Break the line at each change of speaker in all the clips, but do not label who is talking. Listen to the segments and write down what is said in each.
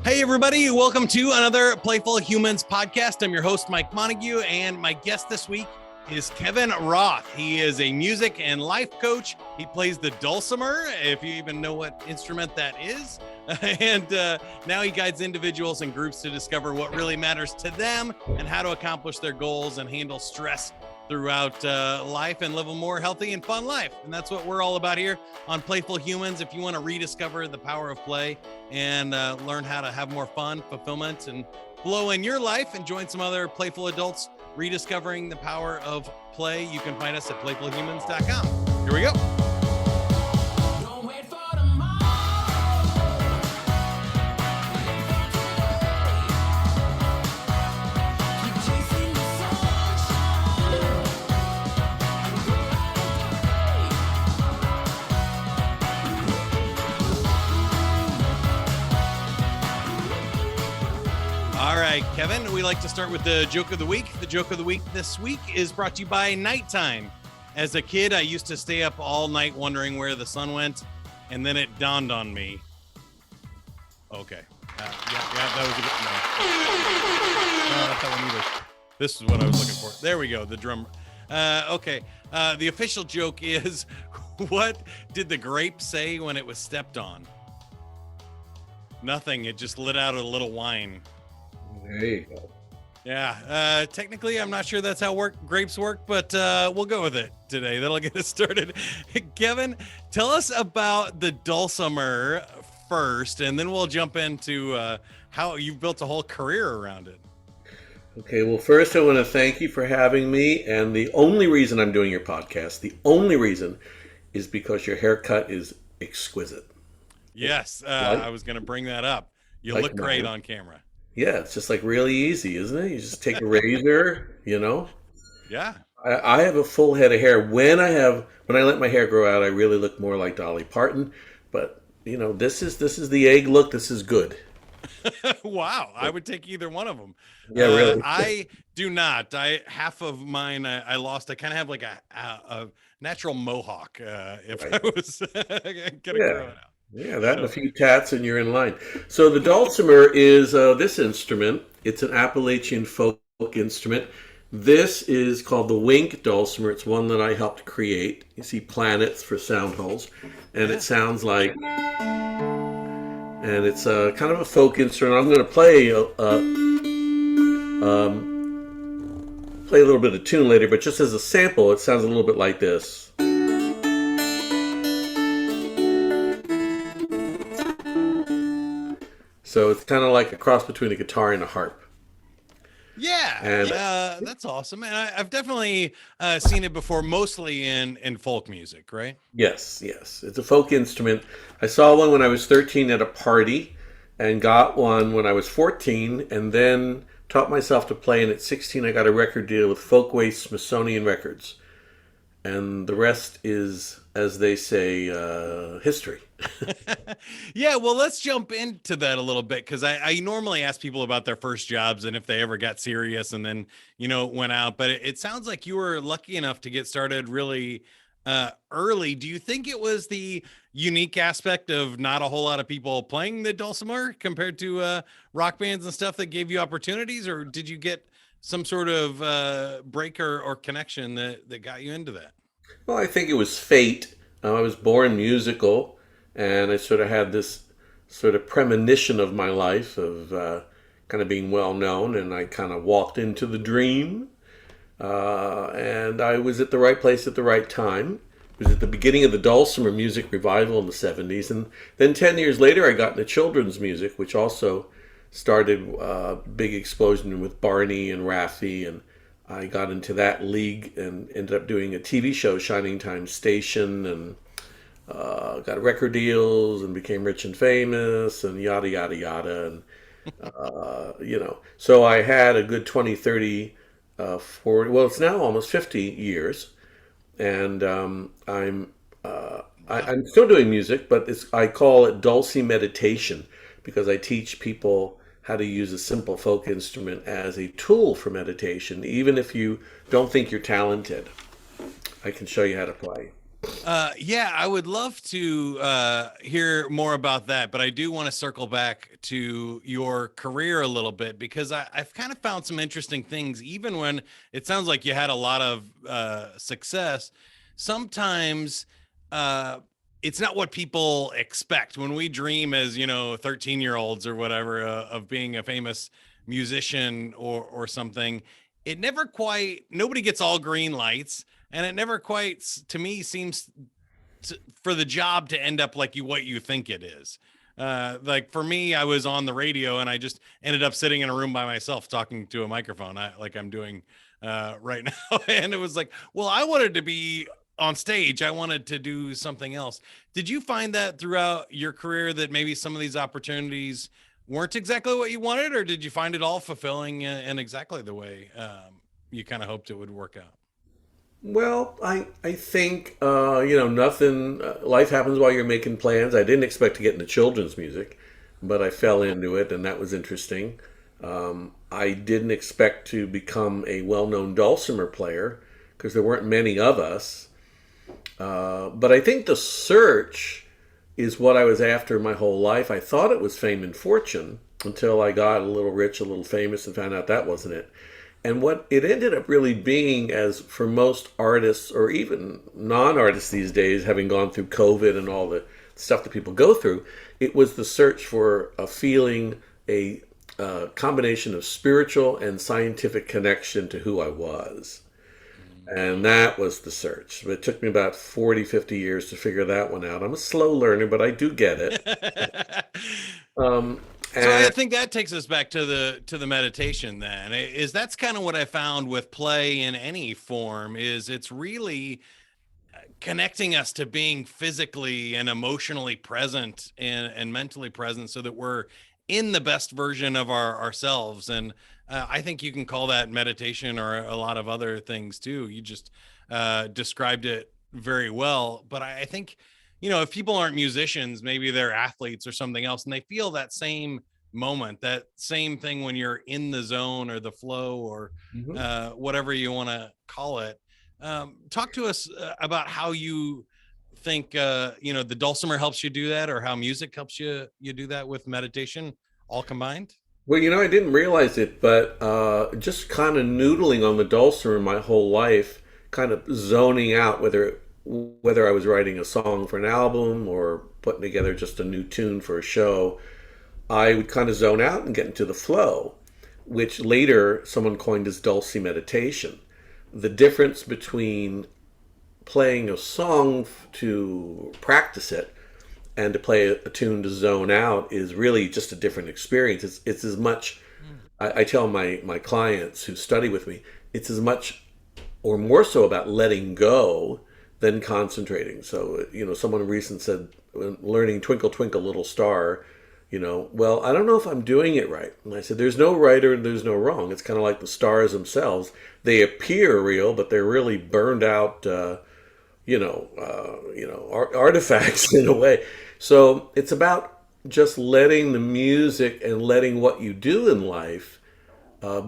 Hey, everybody. Welcome to another Playful Humans podcast. I'm your host, Mike Montague, and my guest this week is Kevin Roth. He is a music and life coach. He plays the Dulcimer, if you even know what instrument that is. And now he guides individuals and groups to discover what really matters to them and how to accomplish their goals and handle stress throughout life and live a more healthy and fun life. And that's what we're all about here on Playful Humans. If you want to rediscover the power of play and learn how to have more fun, fulfillment, and flow in your life and join some other playful adults rediscovering the power of play, you can find us at playfulhumans.com. Here we go. All right, Kevin, we like to start with the joke of the week. The joke of the week this week is brought to you by Nighttime. As a kid, I used to stay up all night wondering where the sun went, and then it dawned on me. Okay. That was a good no, that's not one either. This is what I was looking for. There we go, the drum. Okay. The official joke is, what did the grape say when it was stepped on? Nothing. It just let out a little whine.
There you go.
Yeah, technically, I'm not sure that's how grapes work, but we'll go with it today. That'll get us started. Kevin, tell us about the Dulcimer first, and then we'll jump into how you've built a whole career around it.
Okay, well, first I want to thank you for having me, and the only reason I'm doing your podcast, the only reason, is because your haircut is exquisite.
Yes, I was going to bring that up. You look great on camera.
Yeah, it's just like really easy, isn't it? You just take a razor, you know?
Yeah.
I have a full head of hair. When I let my hair grow out, I really look more like Dolly Parton. But, you know, this is the egg look. This is good.
Wow. I would take either one of them.
Yeah, really.
I do not. Half of mine I lost. I kind of have like a natural mohawk if right. I was going to grow it out.
Yeah, that and a few tats and you're in line. So the Dulcimer is this instrument. It's an Appalachian folk instrument. This is called the Wink Dulcimer. It's one that I helped create. You see planets for sound holes. And it sounds like, and it's kind of a folk instrument. I'm going to play a little bit of tune later, but just as a sample, it sounds a little bit like this. So it's kind of like a cross between a guitar and a harp.
Yeah, and that's awesome. And I've definitely seen it before, mostly in folk music, right?
Yes. It's a folk instrument. I saw one when I was 13 at a party and got one when I was 14 and then taught myself to play. And at 16, I got a record deal with Folkways Smithsonian Records. And the rest is, as they say, history.
Yeah, well, let's jump into that a little bit because I normally ask people about their first jobs and if they ever got serious and then, went out. But it sounds like you were lucky enough to get started really early. Do you think it was the unique aspect of not a whole lot of people playing the Dulcimer compared to rock bands and stuff that gave you opportunities? Or did you get some sort of break or connection that got you into that?
Well, I think it was fate. I was born musical, and I sort of had this sort of premonition of my life of kind of being well known, and I kind of walked into the dream, and I was at the right place at the right time. It was at the beginning of the Dulcimer music revival in the 70s, and then 10 years later I got into children's music, which also started a big explosion with Barney and Raffi, and I got into that league and ended up doing a TV show, Shining Time Station, and got record deals and became rich and famous and yada, yada, yada. And, so I had a good 20, 30, 40, well, it's now almost 50 years. And I'm still doing music, but I call it Dulce meditation because I teach people how to use a simple folk instrument as a tool for meditation. Even if you don't think you're talented, I can show you how to play.
Yeah, I would love to hear more about that, but I do want to circle back to your career a little bit because I've kind of found some interesting things, even when it sounds like you had a lot of success. Sometimes uh, it's not what people expect. When we dream as, 13-year-olds or whatever, of being a famous musician or something, it never quite, nobody gets all green lights, and it never quite to me seems for the job to end up like what you think it is. Like for me, I was on the radio and I just ended up sitting in a room by myself talking to a microphone, like I'm doing right now. And it was like, well, I wanted to be on stage. I wanted to do something else. Did you find that throughout your career that maybe some of these opportunities weren't exactly what you wanted, or did you find it all fulfilling and exactly the way you kind of hoped it would work out?
Well, I think nothing. Life happens while you're making plans. I didn't expect to get into children's music, but I fell into it, and that was interesting. I didn't expect to become a well-known dulcimer player because there weren't many of us. But I think the search is what I was after my whole life. I thought it was fame and fortune until I got a little rich, a little famous, and found out that wasn't it. And what it ended up really being, as for most artists or even non artists these days, having gone through COVID and all the stuff that people go through, it was the search for a feeling, a combination of spiritual and scientific connection to who I was. And that was the search. It took me about 40, 50 years to figure that one out. I'm a slow learner, but I do get it. Um,
So I
and
think that takes us back to the meditation then. Is that's kind of what I found with play in any form is it's really connecting us to being physically and emotionally present and mentally present so that we're in the best version of ourselves. And I think you can call that meditation or a lot of other things too. You just described it very well. But I think, if people aren't musicians, maybe they're athletes or something else, and they feel that same moment, that same thing when you're in the zone or the flow or
Mhm.
whatever you want to call it. Talk to us about how you think the dulcimer helps you do that, or how music helps you do that with meditation, all combined.
Well, I didn't realize it, but just kind of noodling on the dulcimer my whole life, kind of zoning out whether I was writing a song for an album or putting together just a new tune for a show, I would kind of zone out and get into the flow, which later someone coined as dulci meditation. The difference between playing a song to practice it and to play a tune to zone out is really just a different experience. It's as much, I tell my clients who study with me, it's as much or more so about letting go than concentrating. So, someone recent said, learning Twinkle Twinkle Little Star, well, I don't know if I'm doing it right. And I said, there's no right or there's no wrong. It's kind of like the stars themselves. They appear real, but they're really burned out, artifacts in a way. So it's about just letting the music and letting what you do in life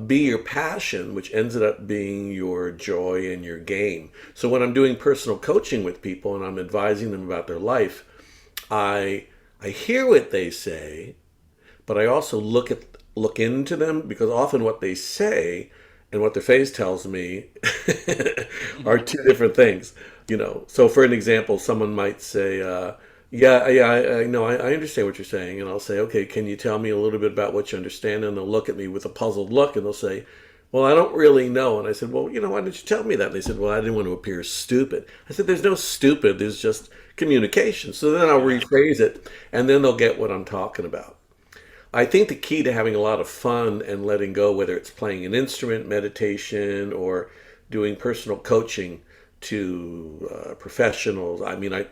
be your passion, which ends up being your joy and your game. So when I'm doing personal coaching with people and I'm advising them about their life, I hear what they say, but I also look into them, because often what they say and what their face tells me are two different things. So for an example, someone might say, yeah, I know, I understand what you're saying. And I'll say, okay, can you tell me a little bit about what you understand? And they'll look at me with a puzzled look and they'll say, well, I don't really know. And I said, well, why didn't you tell me that? And they said, well, I didn't want to appear stupid. I said, there's no stupid, there's just communication. So then I'll
Yeah.
rephrase it and then they'll get what I'm talking about. I think the key to having a lot of fun and letting go, whether it's playing an instrument, meditation, or doing personal coaching to professionals. I mean,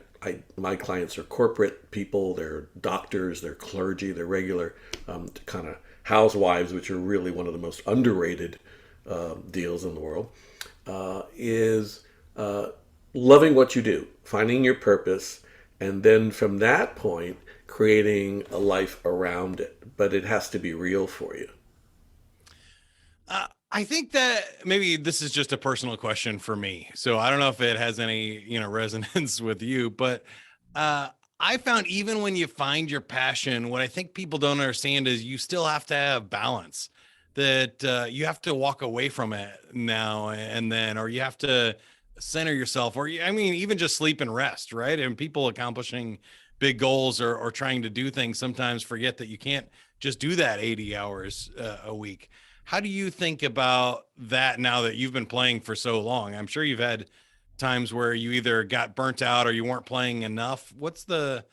my clients are corporate people, they're doctors, they're clergy, they're regular kind of housewives, which are really one of the most underrated deals in the world, is loving what you do, finding your purpose, and then from that point, creating a life around it. But it has to be real for you.
I think that maybe this is just a personal question for me. So I don't know if it has any, resonance with you, but uh I found even when you find your passion, what I think people don't understand is you still have to have balance. That you have to walk away from it now and then, or you have to center yourself, or I mean, even just sleep and rest, right? And people accomplishing big goals or trying to do things sometimes forget that you can't just do that 80 hours a week. How do you think about that now that you've been playing for so long? I'm sure you've had times where you either got burnt out or you weren't playing enough. What's the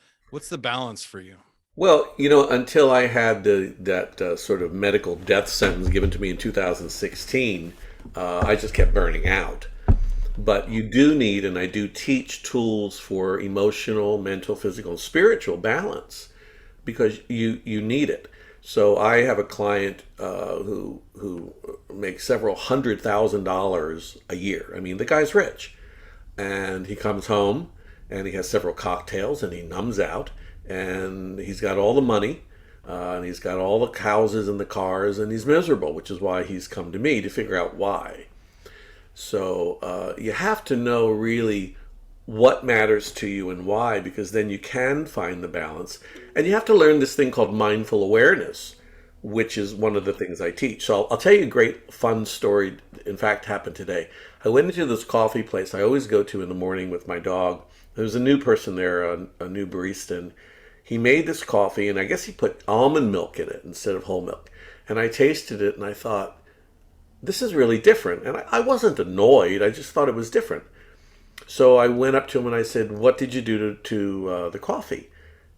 balance for you?
Well, until I had that sort of medical death sentence given to me in 2016, I just kept burning out. But you do need, and I do teach tools for emotional, mental, physical, and spiritual balance because you need it. So I have a client who makes several $100,000 a year. I mean, the guy's rich, and he comes home and he has several cocktails and he numbs out, and he's got all the money, and he's got all the houses and the cars, and he's miserable, which is why he's come to me to figure out why. So you have to know really what matters to you and why, because then you can find the balance. And you have to learn this thing called mindful awareness, which is one of the things I teach. So I'll tell you a great fun story. In fact, happened today. I went into this coffee place I always go to in the morning with my dog. There was a new person there, a new barista, and he made this coffee, and I guess he put almond milk in it instead of whole milk. And I tasted it, and I thought, this is really different. And I wasn't annoyed. I just thought it was different. So I went up to him and I said, what did you do to the coffee?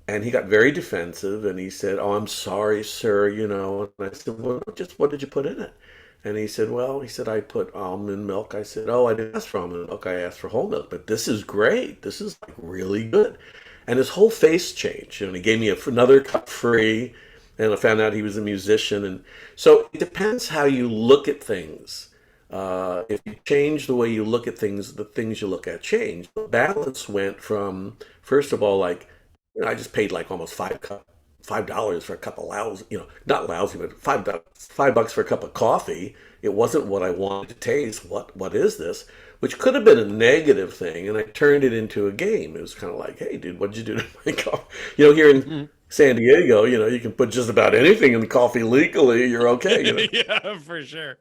And he got very defensive and he said, oh, I'm sorry, sir, And I said, well, just what did you put in it? And he said, I put almond milk. I said, oh, I didn't ask for almond milk. I asked for whole milk. But this is great. This is like really good. And his whole face changed. And he gave me another cup free. And I found out he was a musician. And so it depends how you look at things. If you change the way you look at things, the things you look at change. The balance went from, first of all, like, I just paid like almost $5 for a cup of lousy, not lousy, but $5 for a cup of coffee. It wasn't what I wanted to taste. What is this? Which could have been a negative thing, and I turned it into a game. It was kind of like, hey, dude, what'd you do to my coffee? Here in San Diego, you can put just about anything in the coffee legally. You're okay.
Yeah, for sure.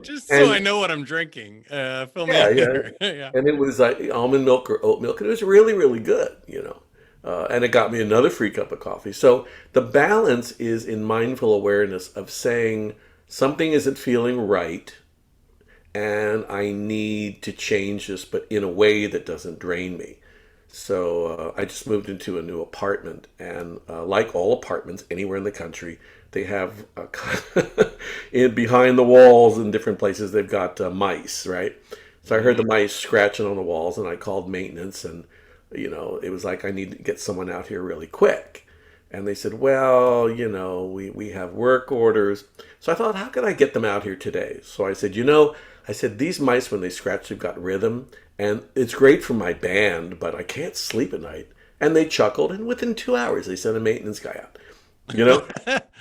Just so I
And
know what I'm drinking. Fill me
yeah,
in
yeah,
here. Yeah.
and it was like almond milk or oat milk, and it was really, really good. And it got me another free cup of coffee. So the balance is in mindful awareness of saying something isn't feeling right, and I need to change this, but in a way that doesn't drain me. So I just moved into a new apartment, and like all apartments anywhere in the country, they have behind the walls in different places they've got mice, right? So I heard the mice scratching on the walls, and I called maintenance, and it was like I need to get someone out here really quick. And they said, well, we have work orders. So I thought, how can I get them out here today? So I said, these mice, when they scratch, they've got rhythm. And it's great for my band, but I can't sleep at night. And they chuckled. And within 2 hours, they sent a maintenance guy out.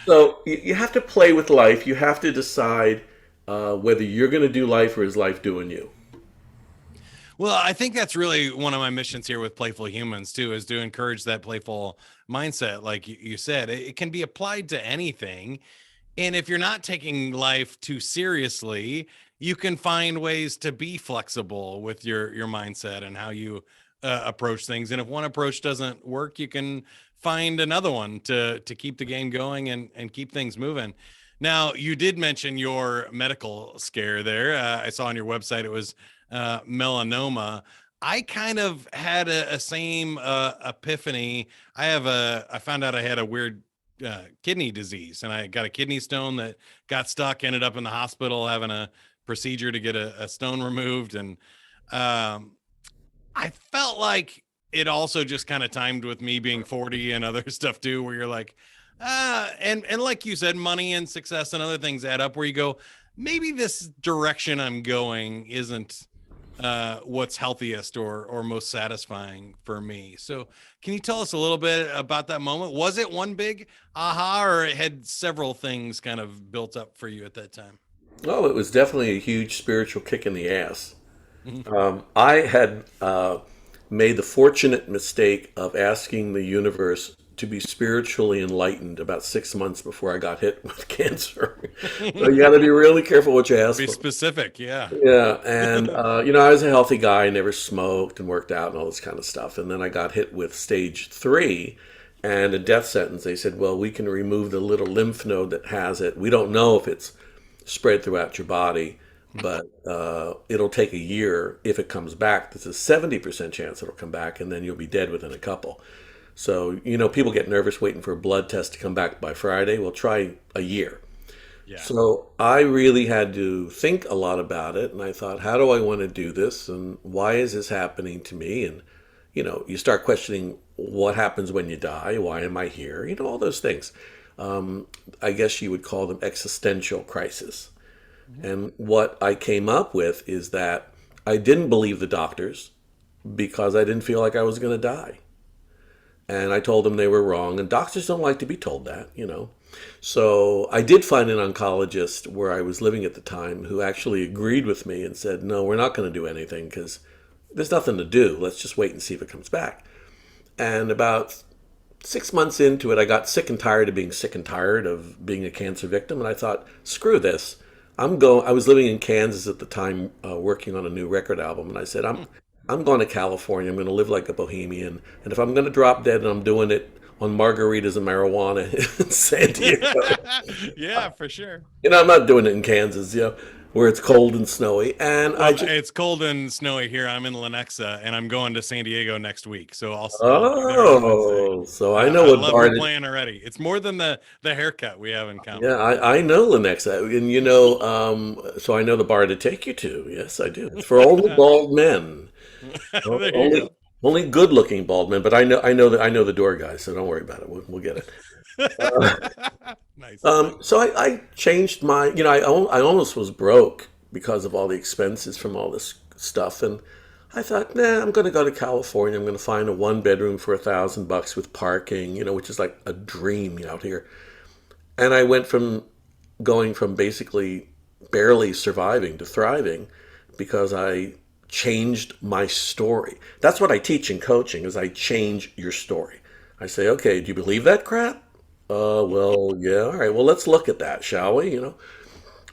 So you have to play with life. You have to decide whether you're going to do life or is life doing you.
Well, I think that's really one of my missions here with Playful Humans too, is to encourage that playful mindset. Like you said, it can be applied to anything. And if you're not taking life too seriously, you can find ways to be flexible with your mindset and how you approach things. And if one approach doesn't work, you can find another one to keep the game going and keep things moving. Now, you did mention your medical scare there. I saw on your website it was melanoma. I kind of had a same epiphany. I found out I had a weird kidney disease, and I got a kidney stone that got stuck, ended up in the hospital having a procedure to get a stone removed. And um, I felt like it also just kind of timed with me being 40 and other stuff too, where you're like, and like you said, money and success and other things add up where you go, maybe this direction I'm going isn't what's healthiest or most satisfying for me. So can you tell us a little bit about that moment? Was it one big aha, or it had several things kind of built up for you at that time?
Oh, it was definitely a huge spiritual kick in the ass.
Mhm.
I had made the fortunate mistake of asking the universe to be spiritually enlightened about 6 months before I got hit with cancer. So you got to be really careful what you ask
Be
for.
specific, yeah.
Yeah, and I was a healthy guy, never smoked and worked out and all this kind of stuff. And then I got hit with stage 3 and a death sentence. They said, "Well, we can remove the little lymph node that has it. We don't know if it's spread throughout your body, but it'll take a year if it comes back. There's a 70% chance it'll come back, and then you'll be dead within a couple." So, people get nervous waiting for a blood test to come back by Friday. Well, try a year.
Yeah.
So I really had to think a lot about it, and I thought, how do I want to do this, and why is this happening to me? And you start questioning what happens when you die. Why am I here? All those things. I guess you would call them existential crisis.
Mhm.
And what I came up with is that I didn't believe the doctors because I didn't feel like I was going to die. And I told them they were wrong. And doctors don't like to be told that. So I did find an oncologist where I was living at the time who actually agreed with me and said, no, we're not going to do anything because there's nothing to do. Let's just wait and see if it comes back. And about 6 months into it, I got sick and tired of being sick and tired of being a cancer victim. And I thought, screw this. I was living in Kansas at the time, working on a new record album. And I said, I'm going to California. I'm going to live like a bohemian. And if I'm going to drop dead, and I'm doing it on margaritas and marijuana in San Diego.
Yeah, for sure.
I'm not doing it in Kansas, where it's cold and snowy. And I
Well,
just,
it's cold and snowy here. I'm in Lenexa, and I'm going to San Diego next week, so I'll be there on Wednesday.
so I know
I
what
love the
bar to,
plan already. It's more than the haircut we have in common.
yeah, I know Lenexa. And, so I know the bar to take you to. Yes, I do. It's for only bald men.
There you
Only,
go.
only good-looking bald men. But I know the door guy, so don't worry about it. We'll get it. Uh,
Nice.
so I changed my, I almost was broke because of all the expenses from all this stuff. And I thought, nah, I'm going to go to California. I'm going to find a 1 bedroom for $1,000 with parking, which is like a dream out here. And I went from going from basically barely surviving to thriving because I changed my story. That's what I teach in coaching is I change your story. I say, okay, do you believe that crap? Well, yeah, all right. Well, let's look at that, shall we? And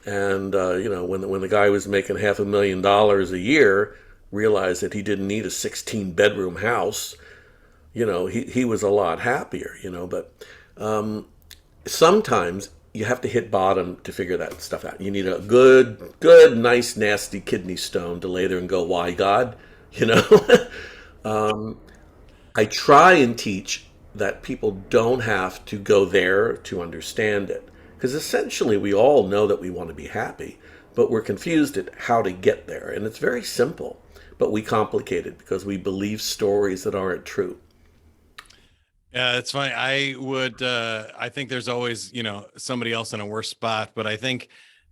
when the guy was making $500,000 a year, realized that he didn't need a 16-bedroom house. He was a lot happier. But sometimes you have to hit bottom to figure that stuff out. You need a good, nice, nasty kidney stone to lay there and go, why God? You know, I try and teach that people don't have to go there to understand it. Because essentially, we all know that we want to be happy, but we're confused at how to get there. And it's very simple, but we complicate it because we believe stories that aren't true.
Yeah, it's funny. I think there's always, somebody else in a worse spot, but I think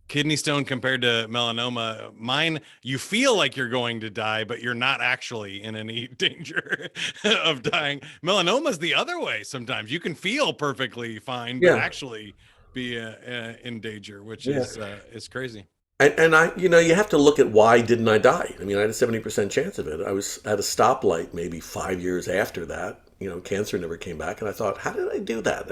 kidney stone compared to melanoma, mine, you feel like you're going to die, but you're not actually in any danger of dying. Melanoma is the other way. Sometimes you can feel perfectly fine, but
Yeah,
actually be in danger, which
yeah.
is crazy.
And you have to look at why didn't I die? I mean, I had a 70% chance of it. I was at a stoplight maybe 5 years after that. Cancer never came back, and I thought, how did I do that?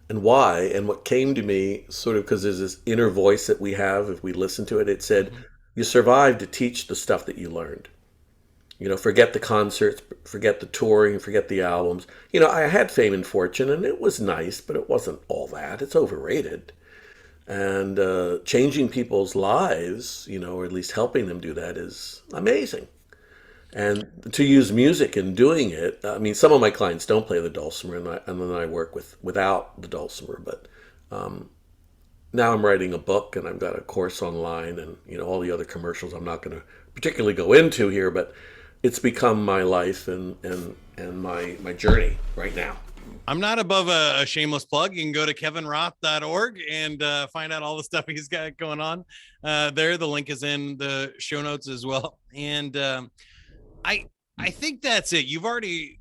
And why? And what came to me, sort of, because there's this inner voice that we have if we listen to it. It said,
Mhm.
"You survived to teach the stuff that you learned. Forget the concerts, forget the touring, forget the albums. I had fame and fortune, and it was nice, but it wasn't all that. It's overrated." And changing people's lives, or at least helping them do that is amazing. And to use music in doing it, I mean, some of my clients don't play the dulcimer, and then I work without the dulcimer. But now I'm writing a book, and I've got a course online, and all the other commercials I'm not going to particularly go into here, but it's become my life and my journey right now.
I'm not above a shameless plug. You can go to kevinroth.org and find out all the stuff he's got going on there. The link is in the show notes as well. And I I think that's it. You've already,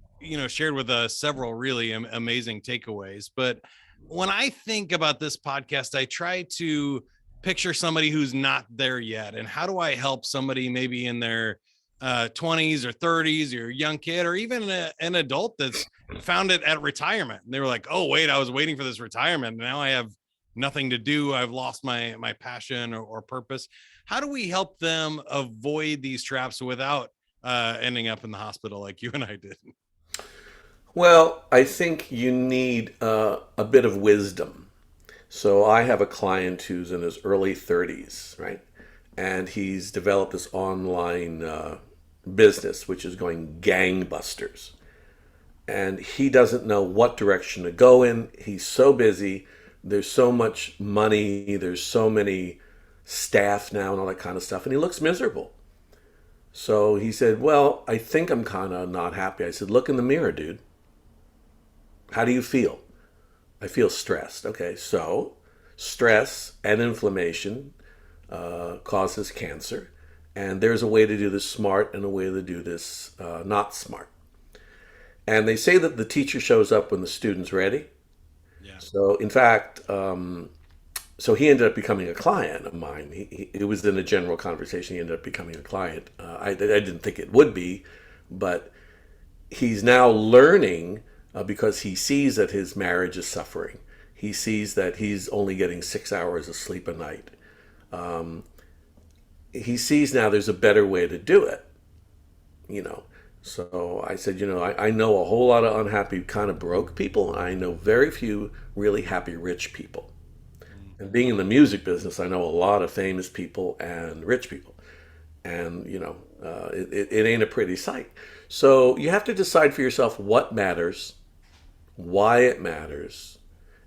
shared with us several really amazing takeaways. But when I think about this podcast, I try to picture somebody who's not there yet, and how do I help somebody maybe in their 20s or 30s, or a young kid, or even an adult that's found it at retirement, and they were like, oh wait, I was waiting for this retirement, now I have nothing to do, I've lost my passion or purpose. How do we help them avoid these traps without ending up in the hospital like you and I did?
Well, I think you need a bit of wisdom. So I have a client who's in his early 30s, right? And he's developed this online business, which is going gangbusters. And he doesn't know what direction to go in. He's so busy. There's so much money. There's so many staff now and all that kind of stuff. And he looks miserable. So he said, well, I think I'm kind of not happy. I said, look in the mirror, dude. How do you feel? I feel stressed. Okay, so stress and inflammation causes cancer. And there's a way to do this smart and a way to do this not smart. And they say that the teacher shows up when the student's ready.
Yeah.
So, in fact, so he ended up becoming a client of mine. It was in a general conversation. He ended up becoming a client. I didn't think it would be, but he's now learning because he sees that his marriage is suffering. He sees that he's only getting 6 hours of sleep a night. He sees now there's a better way to do it, you know. So I said, I know a whole lot of unhappy, kind of broke people. I know very few really happy, rich people. And being in the music business, I know a lot of famous people and rich people. And, it ain't a pretty sight. So you have to decide for yourself what matters, why it matters,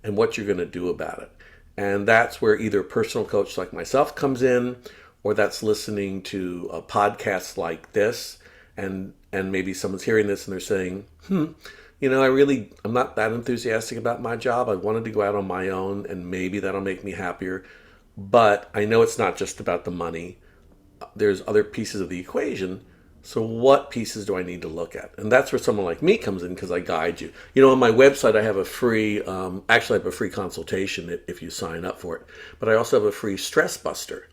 and what you're going to do about it. And that's where either a personal coach like myself comes in, or that's listening to a podcast like this, and maybe someone's hearing this and they're saying, I'm not that enthusiastic about my job. I wanted to go out on my own, and maybe that'll make me happier. But I know it's not just about the money. There's other pieces of the equation. So what pieces do I need to look at? And that's where someone like me comes in, because I guide you. On my website, I have a free, actually I have a free consultation if you sign up for it. But I also have a free stress buster,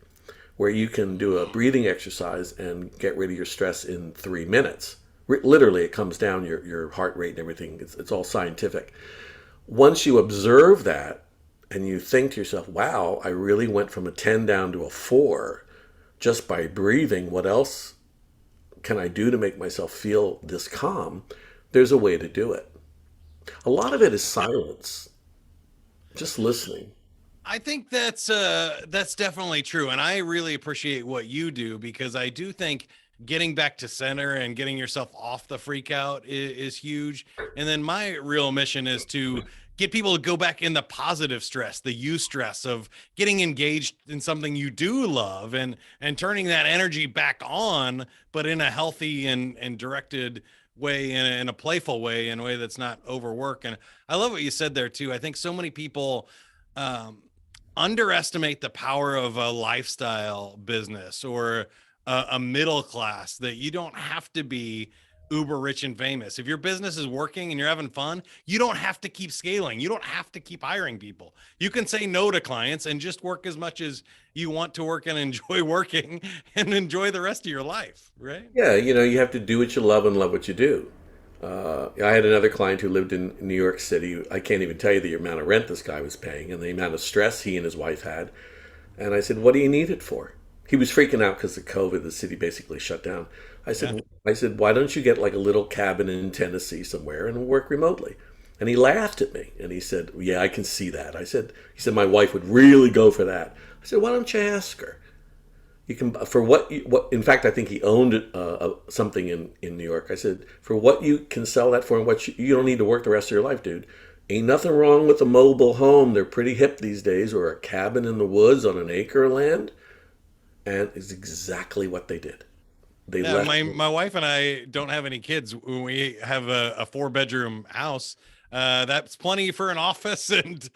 where you can do a breathing exercise and get rid of your stress in 3 minutes. Literally, it comes down your heart rate and everything. It's all scientific. Once you observe that and you think to yourself, wow, I really went from a 10 down to a 4 just by breathing. What else can I do to make myself feel this calm? There's a way to do it. A lot of it is silence, just listening.
I think that's definitely true. And I really appreciate what you do, because I do think getting back to center and getting yourself off the freak out is huge. And then my real mission is to get people to go back in the positive stress, the eustress of getting engaged in something you do love, and turning that energy back on, but in a healthy and directed way, in a playful way, in a way that's not overwork. And I love what you said there too. I think so many people underestimate the power of a lifestyle business, or a middle class, that you don't have to be uber rich and famous. If your business is working and you're having fun, you don't have to keep scaling. You don't have to keep hiring people. You can say no to clients and just work as much as you want to work, and enjoy working, and enjoy the rest of your life, right?
Yeah, you have to do what you love and love what you do. I had another client who lived in New York City. I can't even tell you the amount of rent this guy was paying and the amount of stress he and his wife had. And I said, what do you need it for? He was freaking out because of COVID. The city basically shut down.
Yeah.
I said, why don't you get like a little cabin in Tennessee somewhere and work remotely? And he laughed at me and he said, yeah, I can see that. He said, my wife would really go for that. I said, why don't you ask her? You can, for what in fact, I think he owned something in New York. I said, for what you can sell that for, and what you don't need to work the rest of your life, dude. Ain't nothing wrong with a mobile home. They're pretty hip these days, or a cabin in the woods on an acre of land. And it's exactly what they did. They
Yeah,
left.
my wife and I don't have any kids. When we have a 4-bedroom house, that's plenty for an office and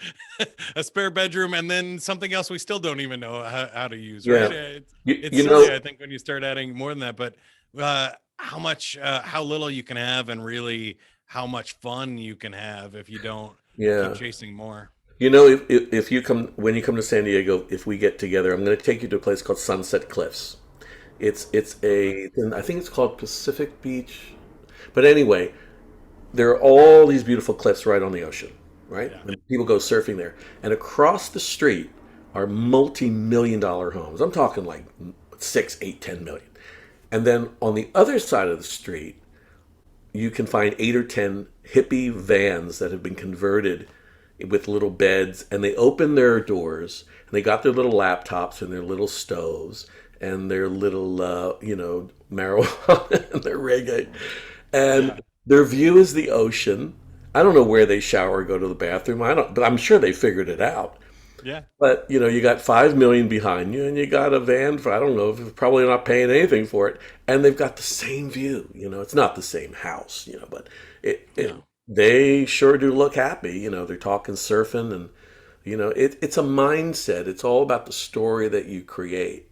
a spare bedroom, and then something else we still don't even know how to use. Right?
Yeah.
It's
You
silly,
know,
I think, when you start adding more than that. But how little you can have, and really how much fun you can have if you don't keep
yeah.
chasing more.
You know, if you come when you come to San Diego, if we get together, I'm going to take you to a place called Sunset Cliffs. I think it's called Pacific Beach. But anyway, there are all these beautiful cliffs right on the ocean, right?
Yeah.
And people go surfing there. And across the street are multi-million dollar homes. I'm talking like 6, 8, 10 million. And then on the other side of the street, you can find 8 or 10 hippie vans that have been converted with little beds, and they open their doors and they got their little laptops and their little stoves and their little marijuana and their reggae,
Yeah.
and their view is the ocean. I don't know where they shower or go to the bathroom. I don't, but I'm sure they figured it out.
Yeah.
But you got 5 million behind you, and you got a van for I don't know, probably not paying anything for it, and they've got the same view. It's not the same house, but
No.
they sure do look happy. They're talking surfing, and it's a mindset. It's all about the story that you create.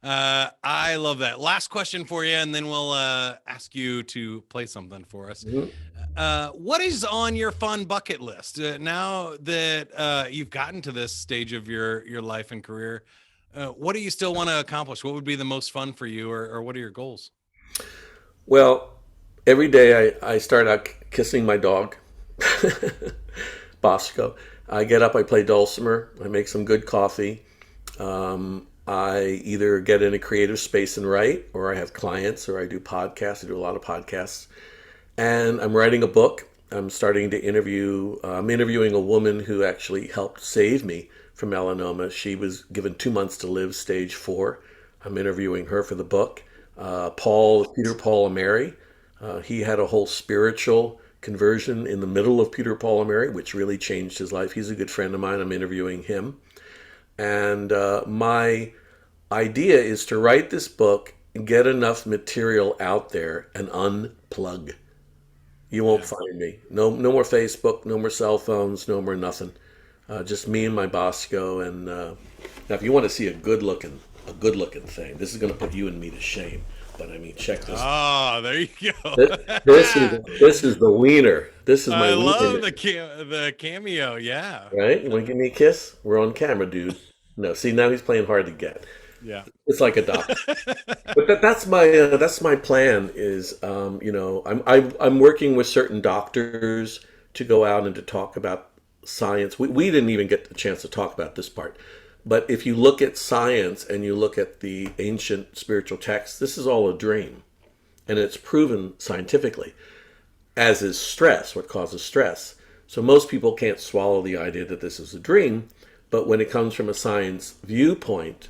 I love that. Last question for you, and then we'll ask you to play something for us.
Mhm.
What is on your fun bucket list now that you've gotten to this stage of your life and career? What do you still want to accomplish? What would be the most fun for you, or what are your goals?
Well, every day I start out kissing my dog, Bosco. I get up, I play Dulcimer, I make some good coffee. I either get in a creative space and write, or I have clients, or I do podcasts. I do a lot of podcasts. And I'm writing a book. I'm starting to interview. I'm interviewing a woman who actually helped save me from melanoma. She was given 2 months to live, stage 4. I'm interviewing her for the book. Peter Paul and Mary. He had a whole spiritual conversion in the middle of Peter Paul and Mary, which really changed his life. He's a good friend of mine. I'm interviewing him. And my idea is to write this book, get enough material out there, and unplug. You won't
Yeah.
find me. No, no more Facebook, no more cell phones, no more nothing. Just me and my Bosco. And now, if you want to see a good looking thing, this is going to put you and me to shame. But I mean, check this.
Oh, there you go.
This is the wiener. This is my
I love
wiener.
the cameo. Yeah.
Right? You want to give me a kiss? We're on camera, dude. No, see now he's playing hard to get.
Yeah.
It's like adoption. But that's my plan. Is I'm working with certain doctors to go out and to talk about science. We didn't even get the chance to talk about this part. But if you look at science and you look at the ancient spiritual texts, this is all a dream, and it's proven scientifically. As is stress, what causes stress. So most people can't swallow the idea that this is a dream, but when it comes from a science viewpoint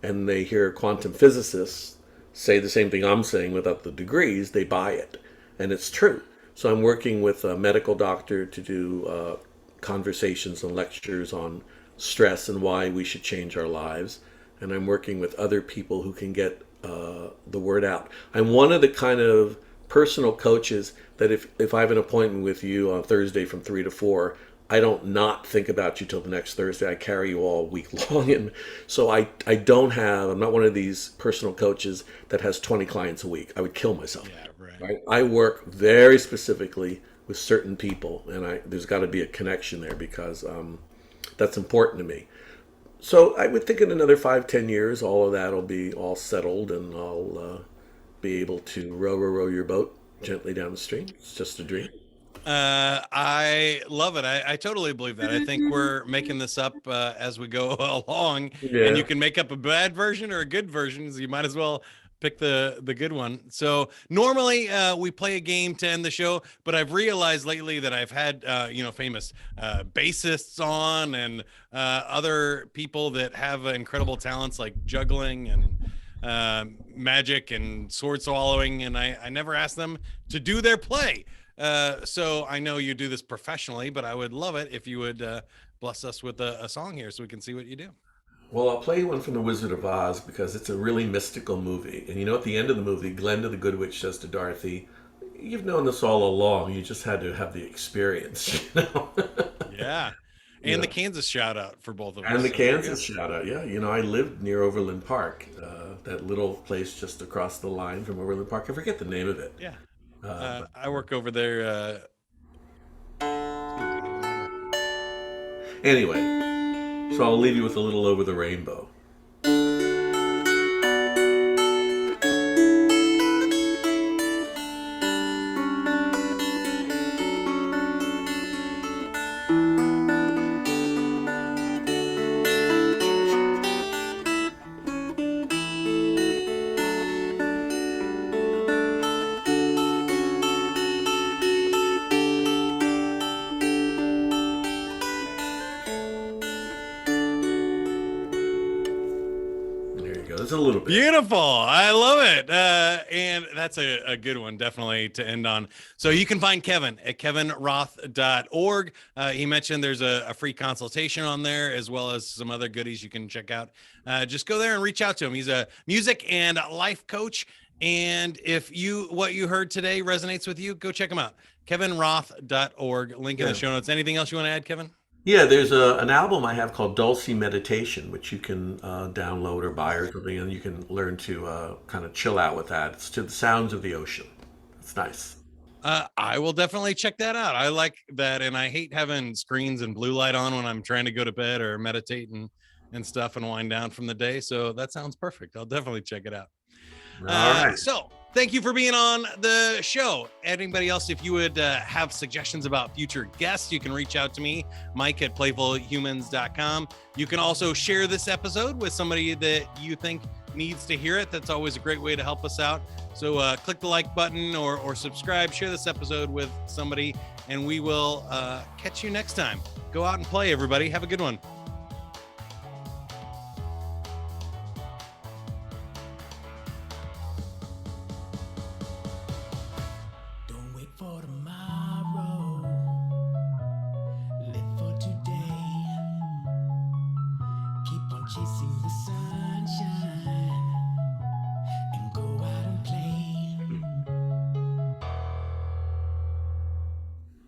and they hear quantum physicists say the same thing I'm saying without the degrees, they buy it. And it's true. So I'm working with a medical doctor to do conversations and lectures on stress and why we should change our lives. And I'm working with other people who can get the word out. I'm one of the kind of personal coaches that if I have an appointment with you on Thursday from 3 to 4, I don't not think about you till the next Thursday. I carry you all week long. And so I'm not one of these personal coaches that has 20 clients a week. I would kill myself.
Yeah. Right.
Right? I work very specifically with certain people, and there's got to be a connection there because that's important to me. So I would think in another 5, 10 years, all of that will be all settled, and I'll be able to row your boat gently down the stream. It's just a dream.
I love it. I totally believe that. I think we're making this up as we go along, and you
Yeah.
can make up a bad version or a good version. So you might as well pick the good one. So normally we play a game to end the show, but I've realized lately that I've had famous bassists on and other people that have incredible talents like juggling and magic and sword swallowing, and I never asked them to do their play. So I know you do this professionally, but I would love it if you would bless us with a song here so we can see what you do.
Well, I'll play one from The Wizard of Oz because it's a really mystical movie. And at the end of the movie, Glenda the Good Witch says to Dorothy, "You've known this all along. You just had to have the experience."
Yeah. And the
Yeah.
Kansas shout out for both of
And
us.
the
So there you go.
Kansas shout out. Yeah. I lived near Overland Park, that little place just across the line from Overland Park. I forget the name of it.
Yeah.
But
I work over there. Excuse me.
Anyway, so I'll leave you with a little Over the Rainbow. There's a little bit.
Beautiful. I love it. And that's a good one, definitely, to end on. So you can find Kevin at kevinroth.org. He mentioned there's a free consultation on there, as well as some other goodies you can check out. Just go there and reach out to him. He's a music and life coach. And if what you heard today resonates with you, go check him out. kevinroth.org. Link in the show notes. Anything else you want to add, Kevin?
Yeah, there's an album I have called Dulcimer Meditation, which you can download or buy or something, and you can learn to kind of chill out with that. It's to the sounds of the ocean. It's nice.
I will definitely check that out. I like that, and I hate having screens and blue light on when I'm trying to go to bed or meditate and stuff and wind down from the day. So that sounds perfect. I'll definitely check it out.
All right.
So thank you for being on the show. Anybody else, if you would have suggestions about future guests, you can reach out to me, Mike at playfulhumans.com. You can also share this episode with somebody that you think needs to hear it. That's always a great way to help us out. So click the like button or subscribe, share this episode with somebody, and we will catch you next time. Go out and play, everybody. Have a good one.
For tomorrow, live for today. Keep on chasing the sun.